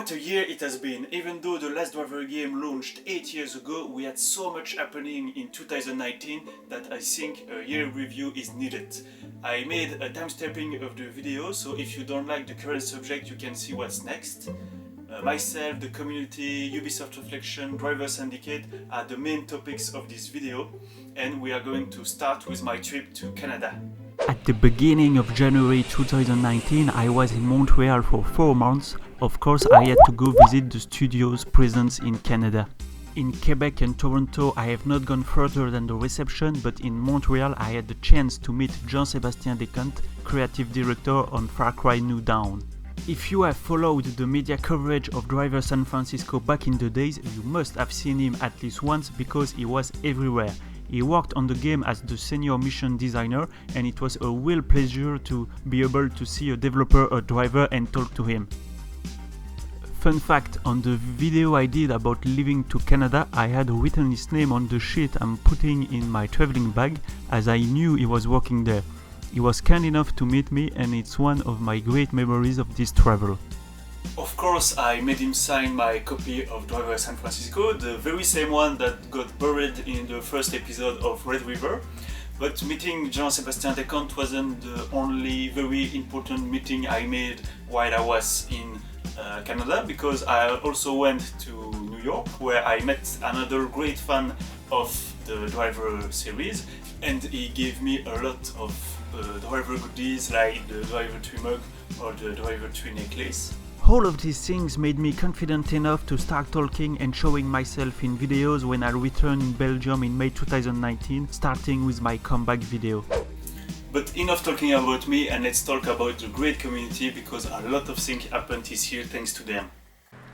What a year it has been. Even though the last driver game launched 8 years ago, we had so much happening in 2019 that I think a year review is needed. I made a time-stamping of the video, so if you don't like the current subject, you can see what's next. Myself, the community, Ubisoft Reflections, DRIVE3R Syndicate are the main topics of this video, and we are going to start with my trip to Canada. At the beginning of January 2019, I was in Montreal for 4 months. Of course, I had to go visit the studio's presence in Canada. In Quebec and Toronto, I have not gone further than the reception, but in Montreal, I had the chance to meet Jean Sebastian Decant, creative director on Far Cry New Dawn. If you have followed the media coverage of DRIVE3R San Francisco back in the days, you must have seen him at least once because he was everywhere. He worked on the game as the senior mission designer, and it was a real pleasure to be able to see a developer or driver and talk to him. Fun fact, on the video I did about leaving to Canada, I had written his name on the sheet I'm putting in my traveling bag, as I knew he was working there. He was kind enough to meet me, and it's one of my great memories of this travel. Of course, I made him sign my copy of DRIVE3R San Francisco, the very same one that got buried in the first episode of Red River. But meeting Jean Sebastian Decant wasn't the only very important meeting I made while I was in Canada, because I also went to New York, where I met another great fan of the DRIVE3R series, and he gave me a lot of DRIVE3R goodies like the DRIVE3R mug or the DRIVE3R necklace. All of these things made me confident enough to start talking and showing myself in videos when I returned in Belgium in May 2019, starting with my comeback video. But enough talking about me, and let's talk about the great community, because a lot of things happened this year thanks to them.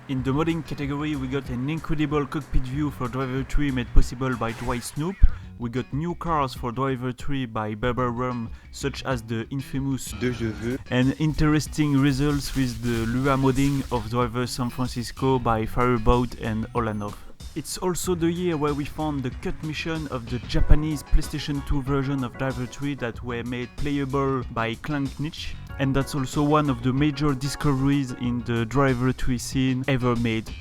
In the modding category, we got an incredible cockpit view for DRIVE3R made possible by Whitesnoop. We got new cars for DRIVE3R by Rum, such as the infamous De Je Veux, and interesting results with the Lua modding of DRIVE3R San Francisco by Fireboyd and Olanov. It's also the year where we found the cut mission of the Japanese PlayStation 2 version of DRIVE3R that were made playable by Klancnik, and that's also one of the major discoveries in the DRIVE3R scene ever made.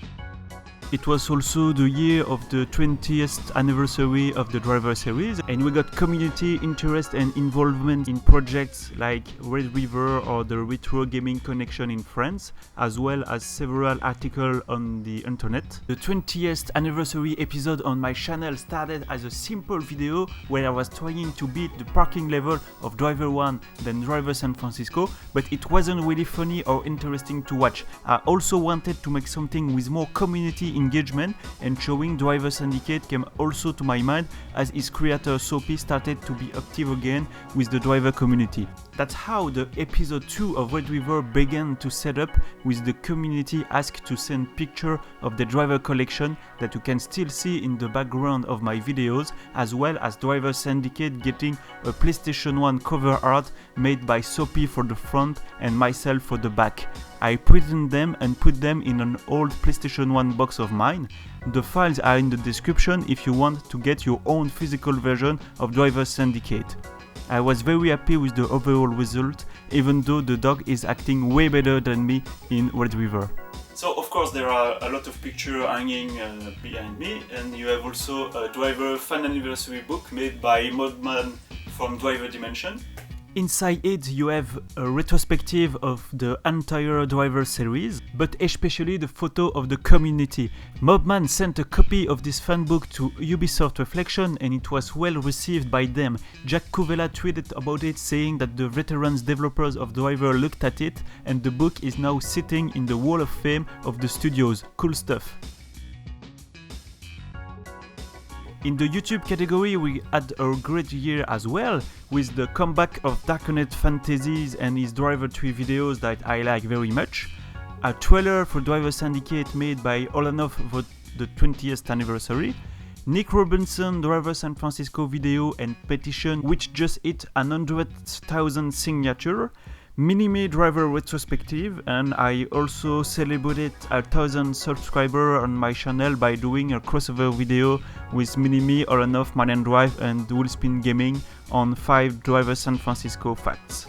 It was also the year of the 20th anniversary of the DRIVE3R series, and we got community interest and involvement in projects like Red River or the Retro Gaming Connexion in France, as well as several articles on the internet. The 20th anniversary episode on my channel started as a simple video where I was trying to beat the parking level of DRIVE3R 1 then DRIVE3R San Francisco, but it wasn't really funny or interesting to watch. I also wanted to make something with more community engagement, and showing DRIVE3R Syndicate came also to my mind as its creator Soapy started to be active again with the DRIVE3R community. That's how the episode 2 of Red River began to set up, with the community asked to send pictures of the DRIVE3R collection that you can still see in the background of my videos, as well as DRIVE3R Syndicate getting a PlayStation 1 cover art made by Soapy for the front and myself for the back. I printed them and put them in an old PlayStation 1 box of mine. The files are in the description if you want to get your own physical version of DRIVE3R Syndicate. I was very happy with the overall result, even though the dog is acting way better than me in Red River. So of course there are a lot of pictures hanging behind me, and you have also a DRIVE3R fan anniversary book made by Modman from DRIVE3R Dimension. Inside it you have a retrospective of the entire DRIVE3R series, but especially the photo of the community. Mobman sent a copy of this fanbook to Ubisoft Reflections, and it was well received by them. Jack Covella tweeted about it, saying that the veterans developers of DRIVE3R looked at it, and the book is now sitting in the Wall of Fame of the studios. Cool stuff. In the YouTube category, we had a great year as well, with the comeback of Darknet Fantasies and his DRIVE3R videos that I like very much, a trailer for DRIVE3R Syndicate made by Olanov for the 20th anniversary, Nick Robinson DRIVE3R San Francisco video and petition which just hit 100,000 signature, Mini-Me DRIVE3R retrospective, and I also celebrated 1,000 subscribers on my channel by doing a crossover video with Mini-Me, Olanov, Drive, and WheelspinGaming on 5 DRIVE3R San Francisco facts.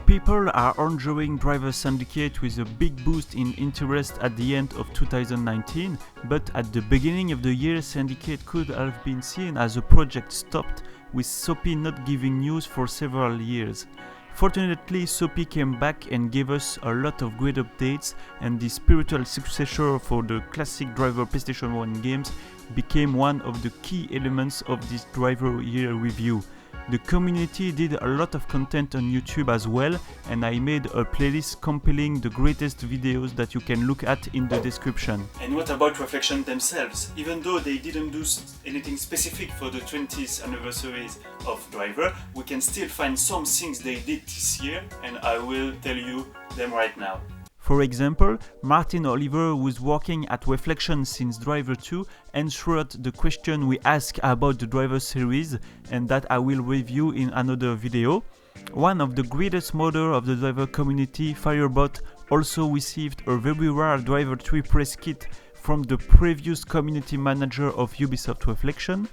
People are enjoying Driver Syndicate with a big boost in interest at the end of 2019, but at the beginning of the year Syndicate could have been seen as a project stopped, with Soapy not giving news for several years. Fortunately, Soapy came back and gave us a lot of great updates, and the spiritual successor for the classic Driver PlayStation 1 games became one of the key elements of this Driver Year review. The community did a lot of content on YouTube as well, and I made a playlist compiling the greatest videos that you can look at in the description. And what about Reflection themselves? Even though they didn't do anything specific for the 20th anniversaries of Driver, we can still find some things they did this year, and I will tell you them right now. For example, Martin Oliver, who's working at Reflection since Driver 2, answered the question we asked about the Driver series, and that I will review in another video. One of the greatest modders of the Driver community, Fireboyd, also received a very rare DRIV3R Press Kit from the previous community manager of Ubisoft Reflection.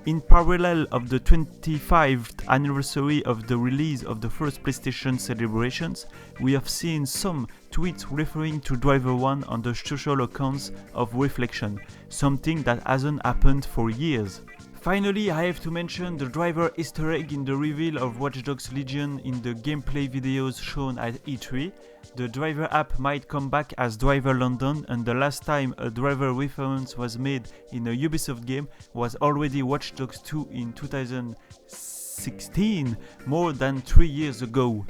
In parallel of the 25th anniversary of the release of the first PlayStation celebrations, we have seen some tweets referring to Driver 1 on the social accounts of Reflection, something that hasn't happened for years. Finally, I have to mention the Driver Easter egg in the reveal of Watch Dogs Legion in the gameplay videos shown at E3. The Driver app might come back as Driver London, and the last time a Driver reference was made in a Ubisoft game was already Watch Dogs 2 in 2016, more than 3 years ago.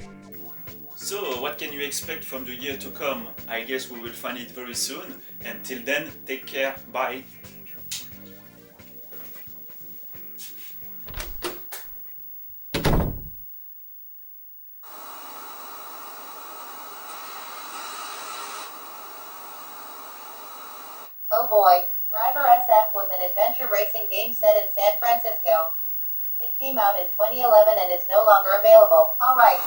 So, what can you expect from the year to come? I guess we will find it very soon. Until then, take care, bye! Oh boy, Driver SF was an adventure racing game set in San Francisco. It came out in 2011 and is no longer available. Alright.